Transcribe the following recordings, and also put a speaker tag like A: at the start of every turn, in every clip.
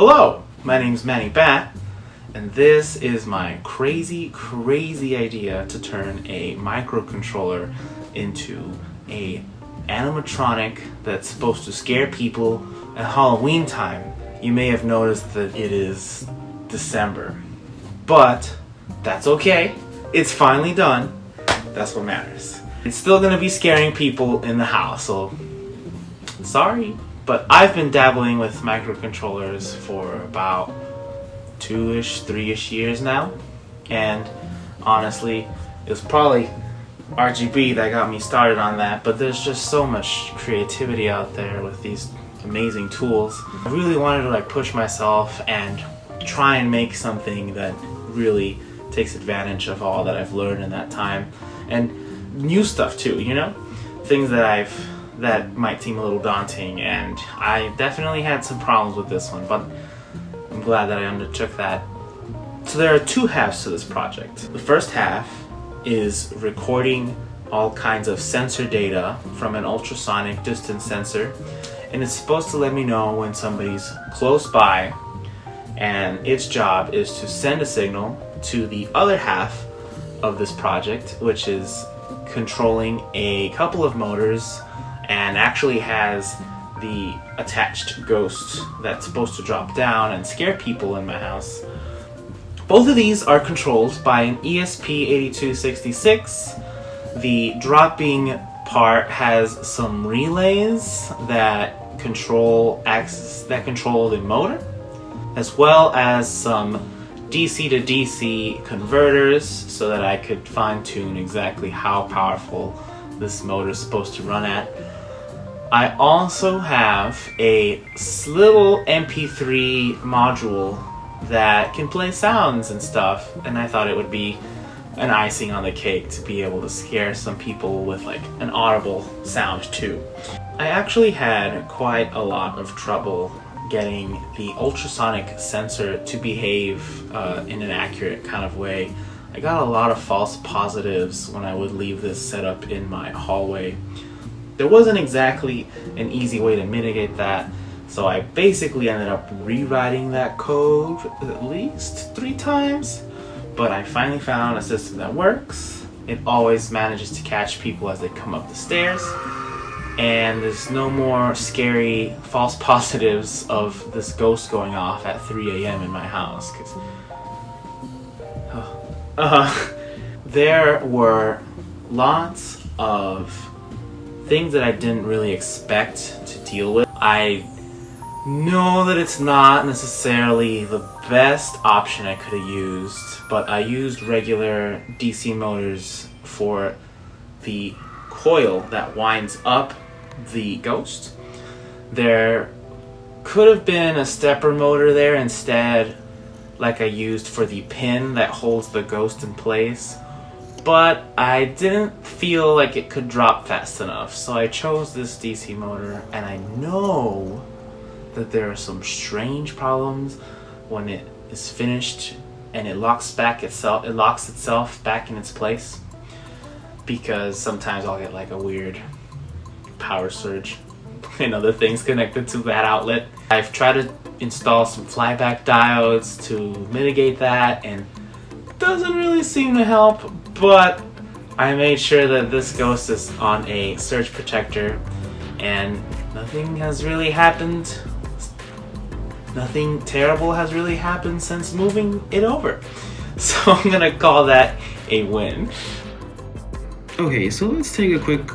A: Hello, my name's Manny Bat, and this is my crazy idea to turn a microcontroller into a animatronic that's supposed to scare people at Halloween time. You may have noticed that it is December, but that's okay. It's finally done. That's what matters. It's still gonna be scaring people in the house, so sorry. But I've been dabbling with microcontrollers for about 2-ish, 3-ish years now. And honestly, it was probably RGB that got me started on that, but there's just so much creativity out there with these amazing tools. I really wanted to push myself and try and make something that really takes advantage of all that I've learned in that time. And new stuff too, Things that might seem a little daunting, and I definitely had some problems with this one, but I'm glad that I undertook that. So there are two halves to this project. The first half is recording all kinds of sensor data from an ultrasonic distance sensor, and it's supposed to let me know when somebody's close by, and its job is to send a signal to the other half of this project, which is controlling a couple of motors and actually has the attached ghost that's supposed to drop down and scare people in my house. Both of these are controlled by an ESP8266. The dropping part has some relays that control the motor, as well as some DC to DC converters so that I could fine-tune exactly how powerful this motor is supposed to run at. I also have a little MP3 module that can play sounds and stuff, and I thought it would be an icing on the cake to be able to scare some people with an audible sound too. I actually had quite a lot of trouble getting the ultrasonic sensor to behave in an accurate kind of way. I got a lot of false positives when I would leave this set up in my hallway. There wasn't exactly an easy way to mitigate that, so I basically ended up rewriting that code at least 3 times, but I finally found a system that works. It always manages to catch people as they come up the stairs, and there's no more scary false positives of this ghost going off at 3 a.m. in my house. There were lots of things that I didn't really expect to deal with. I know that it's not necessarily the best option I could have used, but I used regular DC motors for the coil that winds up the ghost. There could have been a stepper motor there instead, like I used for the pin that holds the ghost in place, but I didn't feel like it could drop fast enough, so I chose this DC motor. And I know that there are some strange problems when it is finished and it locks itself back in its place, because sometimes I'll get a weird power surge and other things connected to that outlet. I've tried to install some flyback diodes to mitigate that, and it doesn't really seem to help, but I made sure that this ghost is on a surge protector, and nothing has really happened. Nothing terrible has really happened since moving it over. So I'm gonna call that a win.
B: Okay, so let's take a quick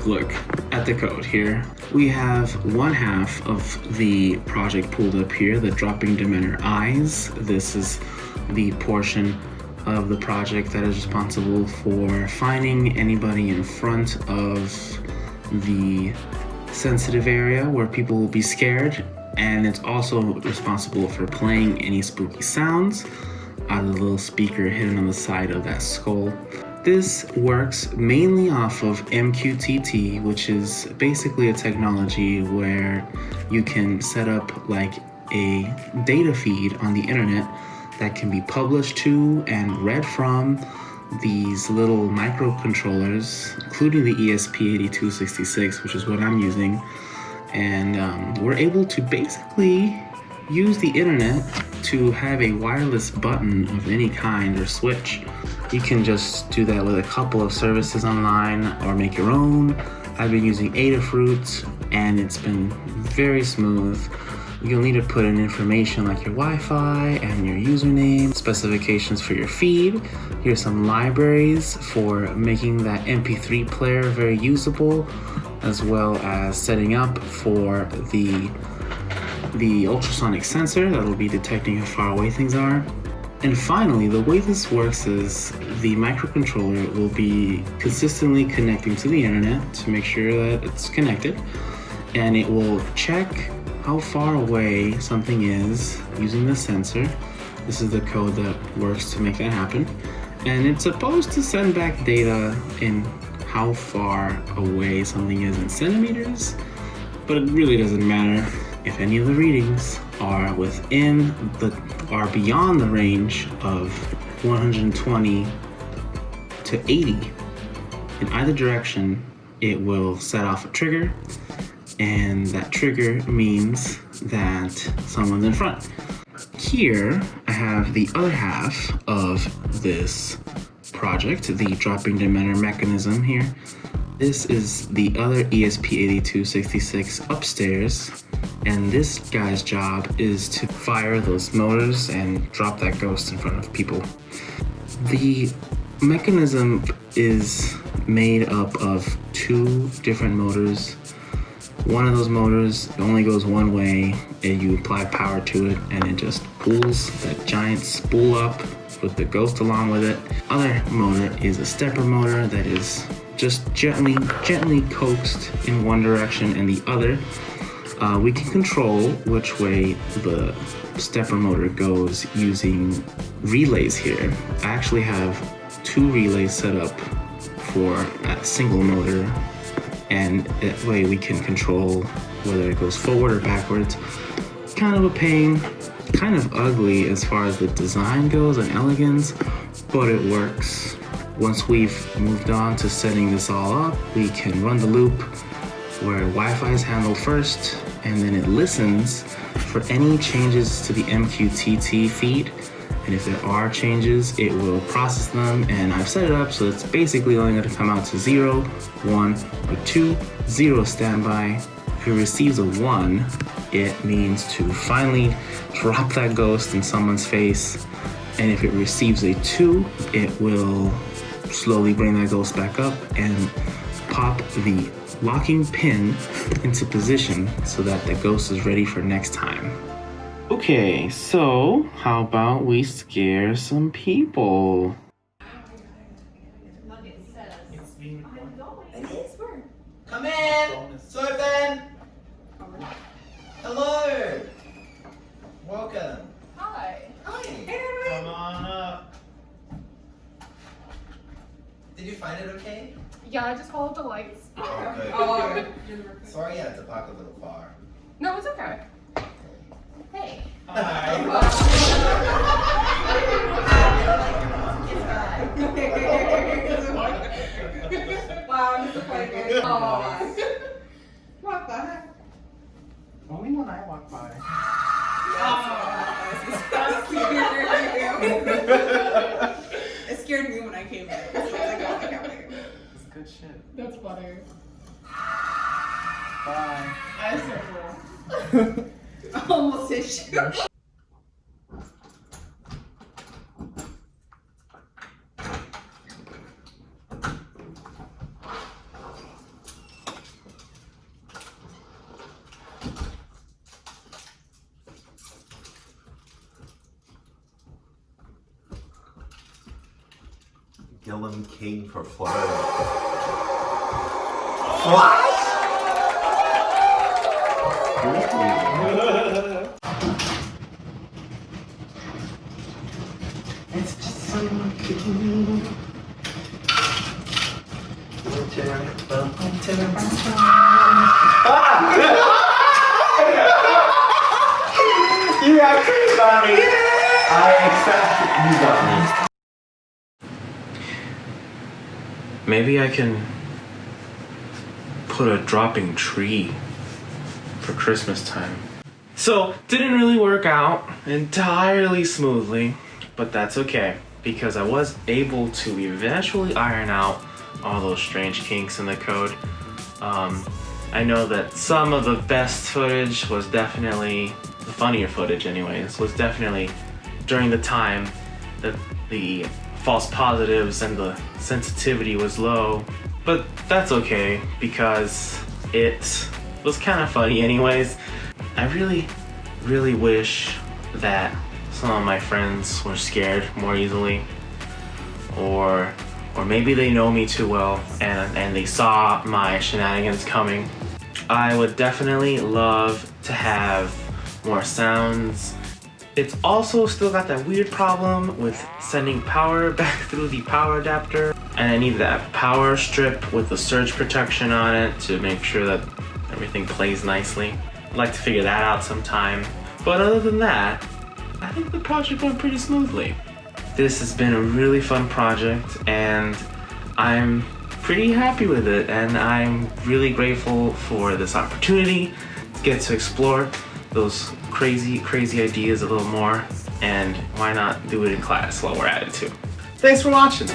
B: look at the code here. We have one half of the project pulled up here, the Dropping Dementor eyes. This is the portion of the project that is responsible for finding anybody in front of the sensitive area where people will be scared, and it's also responsible for playing any spooky sounds out of the little speaker hidden on the side of that skull. This works mainly off of MQTT, which is basically a technology where you can set up a data feed on the internet that can be published to and read from these little microcontrollers, including the ESP8266, which is what I'm using. And we're able to basically use the internet to have a wireless button of any kind or switch. You can just do that with a couple of services online or make your own. I've been using Adafruit and it's been very smooth. You'll need to put in information like your Wi-Fi and your username, specifications for your feed. Here's some libraries for making that MP3 player very usable, as well as setting up for the ultrasonic sensor that'll be detecting how far away things are. And finally, the way this works is the microcontroller will be consistently connecting to the internet to make sure that it's connected, and it will check how far away something is using the sensor. This is the code that works to make that happen. And it's supposed to send back data in how far away something is in centimeters, but it really doesn't matter if any of the readings are beyond the range of 120 to 80. In either direction, it will set off a trigger, and that trigger means that someone's in front. Here, I have the other half of this project, the Dropping Dementor mechanism here. This is the other ESP8266 upstairs, and this guy's job is to fire those motors and drop that ghost in front of people. The mechanism is made up of two different motors. One of those motors only goes one way, and you apply power to it, and it just pulls that giant spool up with the ghost along with it. Other motor is a stepper motor that is just gently coaxed in one direction and the other. We can control which way the stepper motor goes using relays here. I actually have two relays set up for a single motor, and that way we can control whether it goes forward or backwards. Kind of a pain, kind of ugly as far as the design goes and elegance, but it works. Once we've moved on to setting this all up, we can run the loop where Wi-Fi is handled first, and then it listens for any changes to the MQTT feed. And if there are changes, it will process them, and I've set it up so it's basically only going to come out to 0, 1, or 2, 0 standby. If it receives a 1, it means to finally drop that ghost in someone's face. And if it receives a 2, it will slowly bring that ghost back up and pop the locking pin into position so that the ghost is ready for next time. Okay, so how about we scare some people?
A: Come in! It's open! Hello! Welcome.
C: Hi.
A: Hi.
C: Hey,
A: Come on up. Did you find it okay?
C: Yeah, I just followed the lights.
A: Oh, good.
C: Oh,
A: Sorry I had to park a little far.
C: no, it's okay. Hey.
A: Hi.
C: Wow, I'm disappointed. Aw. What the heck?
A: Only when I walk by.
D: It scared me when I came in. So I was like, oh, I can't wait.
A: It's good shit.
C: That's funny.
A: Bye.
C: That's so cool.
D: Almost hit you.
E: Gillum King for Florida. What?
A: It's just so cute. You actually got me. I accept you got me. Maybe I can put a dropping tree for Christmas time. So, didn't really work out entirely smoothly, but that's okay because I was able to eventually iron out all those strange kinks in the code. I know that some of the best footage was definitely, the funnier footage anyways, was definitely during the time that the false positives and the sensitivity was low, but that's okay because it was kind of funny anyways. I really wish that some of my friends were scared more easily, or maybe they know me too well and they saw my shenanigans coming. I would definitely love to have more sounds. It's also still got that weird problem with sending power back through the power adapter, and I need that power strip with the surge protection on it to make sure that everything plays nicely. I'd like to figure that out sometime. But other than that, I think the project went pretty smoothly. This has been a really fun project and I'm pretty happy with it, and I'm really grateful for this opportunity to get to explore those crazy ideas a little more, and why not do it in class while we're at it too. Thanks for watching.